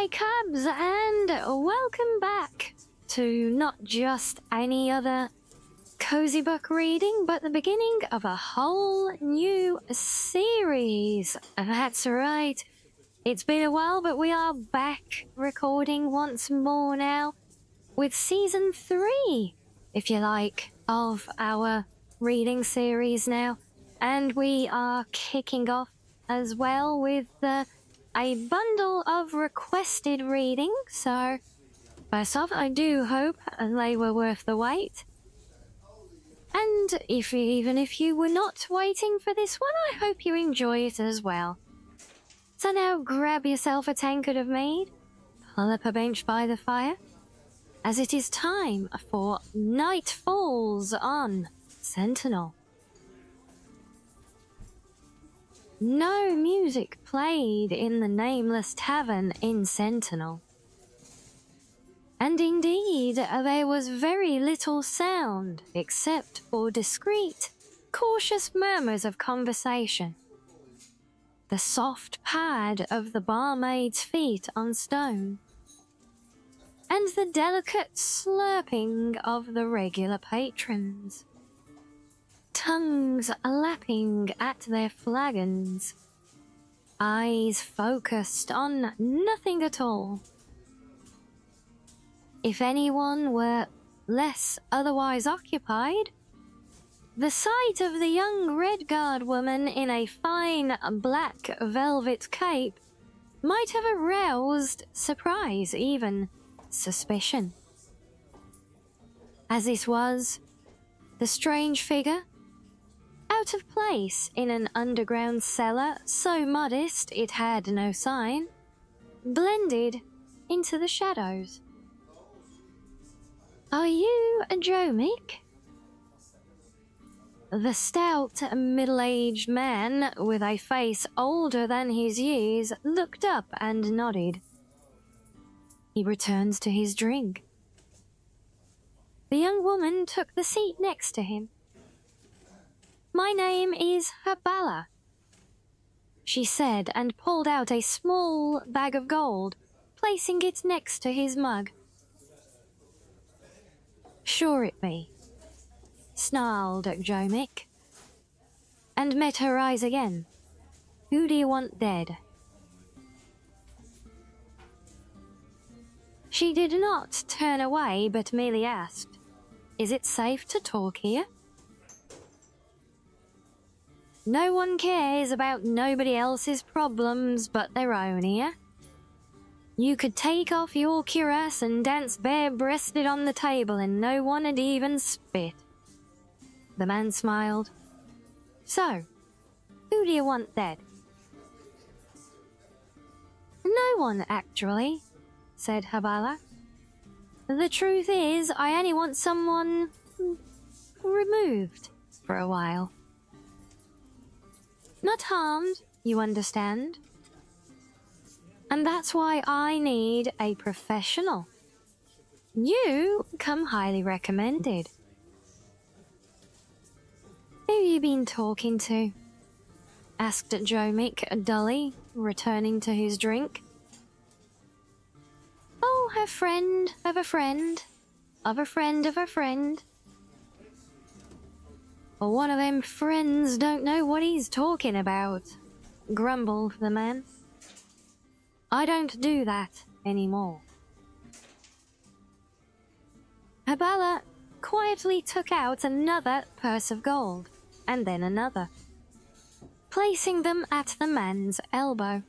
my cubs, and welcome back to not just any other cozy book reading, but the beginning of a whole new series. That's right. It's been a while, but we are back recording once more now with season 3, if you like, of our reading series now. And we are kicking off as well with a bundle of requested readings. So, first off, I do hope they were worth the wait. And even if you were not waiting for this one, I hope you enjoy it as well. So now grab yourself a tankard of mead, pull up a bench by the fire, as it is time for Night Falls on Sentinel. No music played in the nameless tavern in Sentinel. And indeed, there was very little sound except for discreet, cautious murmurs of conversation. The soft pad of the barmaid's feet on stone, and the delicate slurping of the regular patrons. Tongues lapping at their flagons, eyes focused on nothing at all. If anyone were less otherwise occupied, the sight of the young Redguard woman in a fine black velvet cape might have aroused surprise, even suspicion. As it was, the strange figure, out of place in an underground cellar so modest it had no sign, blended into the shadows. "Are you a Jomic?" The stout, middle-aged man, with a face older than his years, looked up and nodded. He returns to his drink. The young woman took the seat next to him. "My name is Habala," she said, and pulled out a small bag of gold, placing it next to his mug. "Sure it be," snarled Jomic, and met her eyes again. "Who do you want dead?" She did not turn away, but merely asked, "Is it safe to talk here?" "No one cares about nobody else's problems but their own here. You could take off your cuirass and dance bare-breasted on the table and no one would even spit." The man smiled. "So, who do you want dead?" "No one, actually," said Habala. "The truth is, I only want someone removed for a while. Not harmed, you understand. And that's why I need a professional. You come highly recommended." "Who you been talking to?" asked Jomic dully, returning to his drink. "Oh, a friend of a friend of a friend of a friend." "Well, one of them friends don't know what he's talking about," grumbled the man. "I don't do that anymore." Habala quietly took out another purse of gold, and then another, placing them at the man's elbow.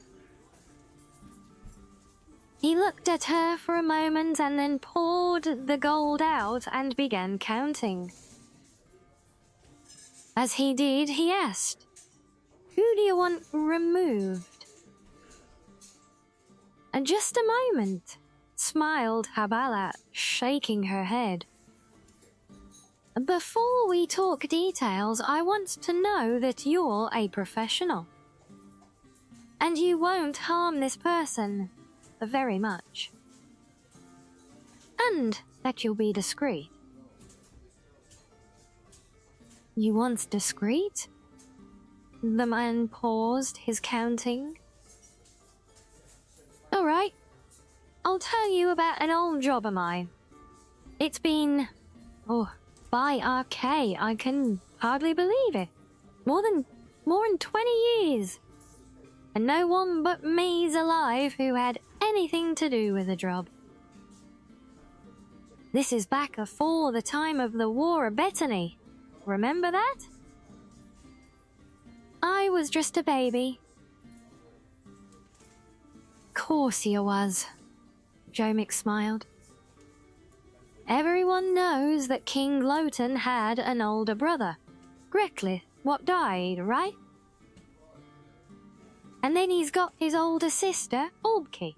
He looked at her for a moment and then poured the gold out and began counting. As he did, he asked, "Who do you want removed?" "Just a moment," smiled Habala, shaking her head. "Before we talk details, I want to know that you're a professional. And you won't harm this person very much. And that you'll be discreet." "You want discreet?" The man paused his counting. "All right, I'll tell you about an old job of mine. It's been, by RK, I can hardly believe it. More than 20 years. And no one but me's alive who had anything to do with the job. This is back afore the time of the War of Bethany. Remember that? I was just a baby. Course you was, Jomick smiled. Everyone knows that King Lowton had an older brother, Grecklith, what died, right? And then he's got his older sister, Albke,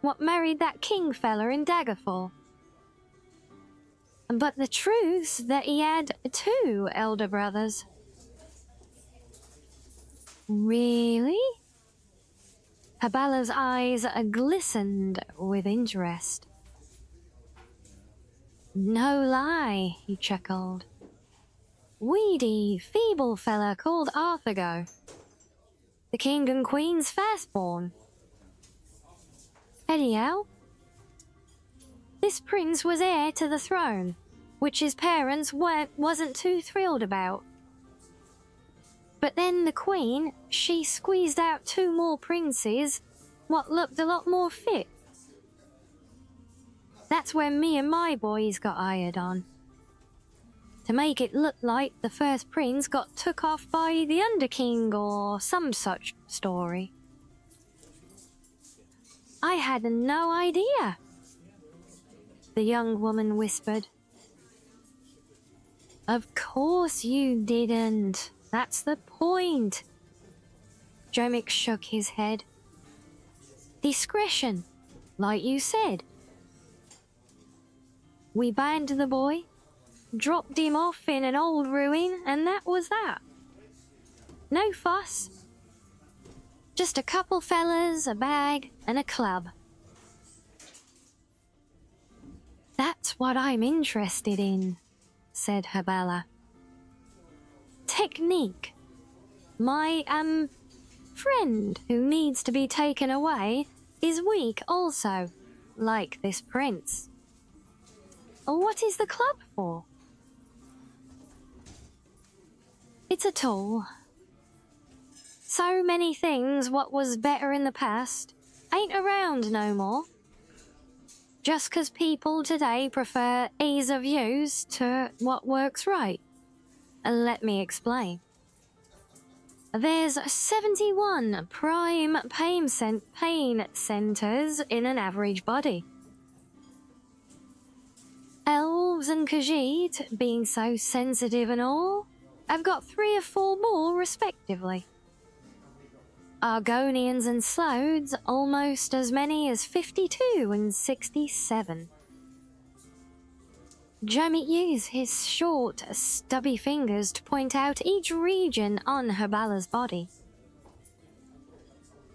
what married that king fella in Daggerfall. But the truth's that he had 2 elder brothers. Really? Habala's eyes glistened with interest. No lie, he chuckled. Weedy, feeble fella called Arthurgo. The king and queen's firstborn. Anyhow, this prince was heir to the throne, which his parents wasn't too thrilled about. But then the queen, she squeezed out 2 more princes, what looked a lot more fit. That's when me and my boys got hired on. To make it look like the first prince got took off by the Underking or some such story. I had no idea, the young woman whispered. Of course you didn't. That's the point. Jomick shook his head. Discretion, like you said. We banned the boy, dropped him off in an old ruin, and that was that. No fuss. Just a couple fellas, a bag, and a club. That's what I'm interested in, said Habala. Technique. My, friend who needs to be taken away is weak also, like this prince. What is the club for? It's a tool. So many things what was better in the past ain't around no more. Just 'cause people today prefer ease of use to what works right. Let me explain. There's 71 prime pain centers in an average body. Elves and Khajiit, being so sensitive and all, have got 3 or 4 more respectively. Argonians and Slodes almost as many as 52 and 67. Jomick used his short, stubby fingers to point out each region on Habala's body.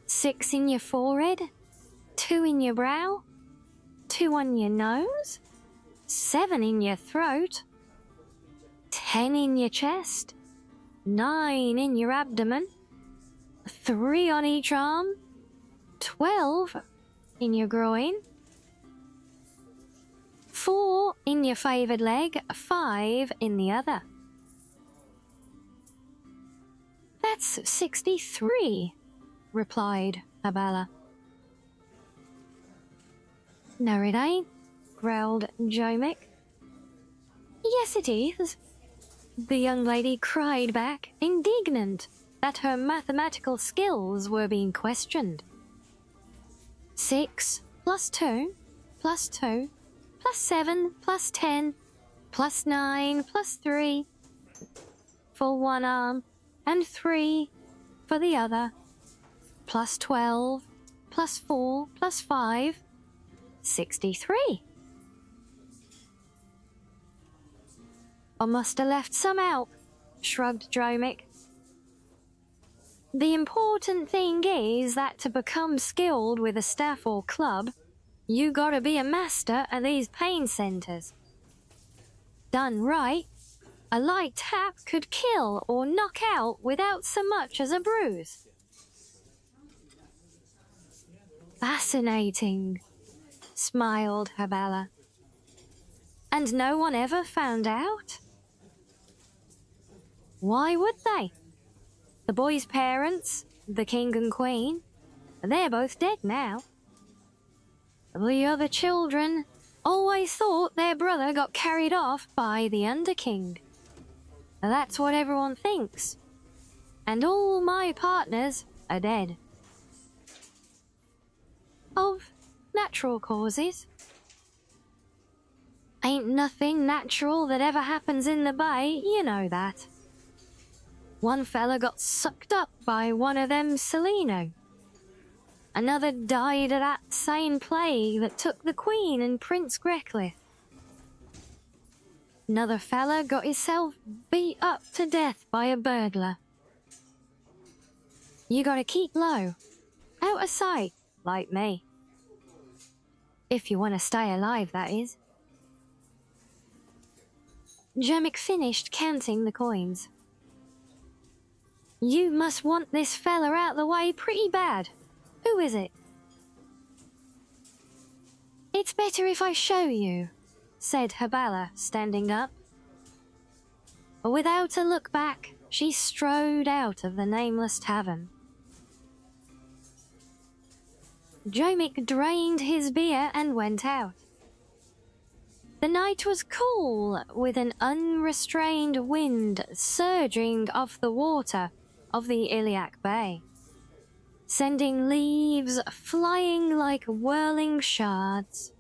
6 in your forehead, 2 in your brow, 2 on your nose, 7 in your throat, 10 in your chest, 9 in your abdomen, 3 on each arm, 12 in your groin, 4 in your favoured leg, 5 in the other. That's 63, replied Habala. No, it ain't, growled Jomick. Yes, it is, the young lady cried back, indignant that her mathematical skills were being questioned. 6 plus 2 plus 2 plus 7 plus 10 plus 9 plus 3 for one arm and 3 for the other, plus 12 plus 4 plus 5, 63. I must have left some out, shrugged Jomick. The important thing is that to become skilled with a staff or club, you gotta be a master of these pain centers. Done right, a light tap could kill or knock out without so much as a bruise. Fascinating, smiled Habala. And no one ever found out? Why would they? The boy's parents, the king and queen, they're both dead now. The other children always thought their brother got carried off by the Underking. That's what everyone thinks. And all my partners are dead. Of natural causes. Ain't nothing natural that ever happens in the bay, you know that. One fella got sucked up by one of them Seleno. Another died of that same plague that took the Queen and Prince Grecklith. Another fella got himself beat up to death by a burglar. You gotta keep low, out of sight, like me. If you want to stay alive, that is. Jermic finished counting the coins. You must want this fella out the way pretty bad. Who is it? It's better if I show you, said Habala, standing up. Without a look back, she strode out of the nameless tavern. Jermic drained his beer and went out. The night was cool, with an unrestrained wind surging off the water of the Iliac Bay, sending leaves flying like whirling shards.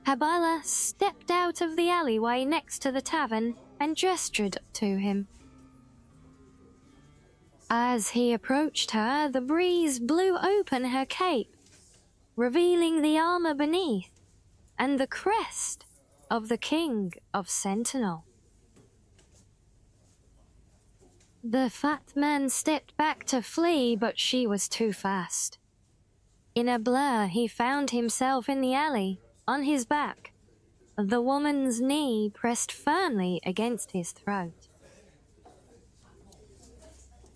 Habala stepped out of the alleyway next to the tavern and gestured to him. As he approached her, the breeze blew open her cape, revealing the armor beneath and the crest of the King of Sentinel. The fat man stepped back to flee, but she was too fast. In a blur, he found himself in the alley, on his back, the woman's knee pressed firmly against his throat.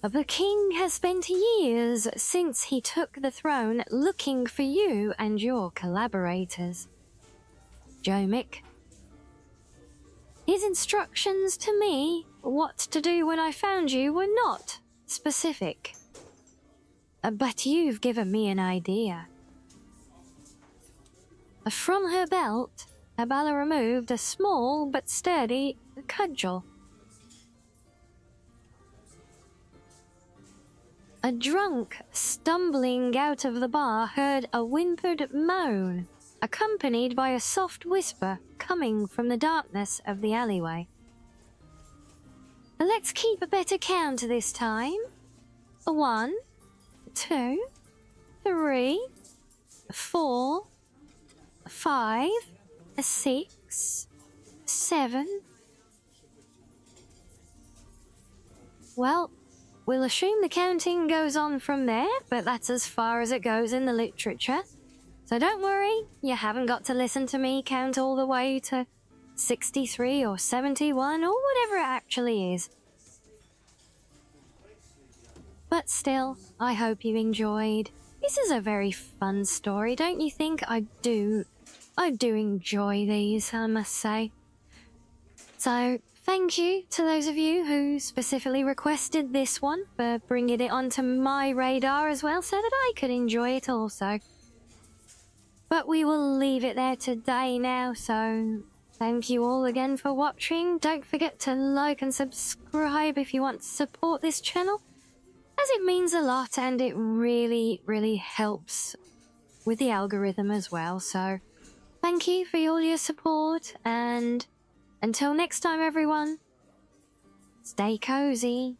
The king has spent years since he took the throne looking for you and your collaborators, Jermic. His instructions to me, what to do when I found you, were not specific. But you've given me an idea. From her belt, Habala removed a small but sturdy cudgel. A drunk stumbling out of the bar heard a whimpered moan, accompanied by a soft whisper coming from the darkness of the alleyway. Let's keep a better count this time. 1, 2, 3, 4, 5, 6, 7. Well, we'll assume the counting goes on from there, but that's as far as it goes in the literature. So don't worry, you haven't got to listen to me count all the way to 63 or 71 or whatever it actually is. But still, I hope you enjoyed. This is a very fun story, don't you think? I do enjoy these, I must say. So, thank you to those of you who specifically requested this one for bringing it onto my radar as well so that I could enjoy it also. But we will leave it there today now, so thank you all again for watching. Don't forget to like and subscribe if you want to support this channel, as it means a lot and it really, really helps with the algorithm as well. So thank you for all your support, and until next time everyone, stay cozy.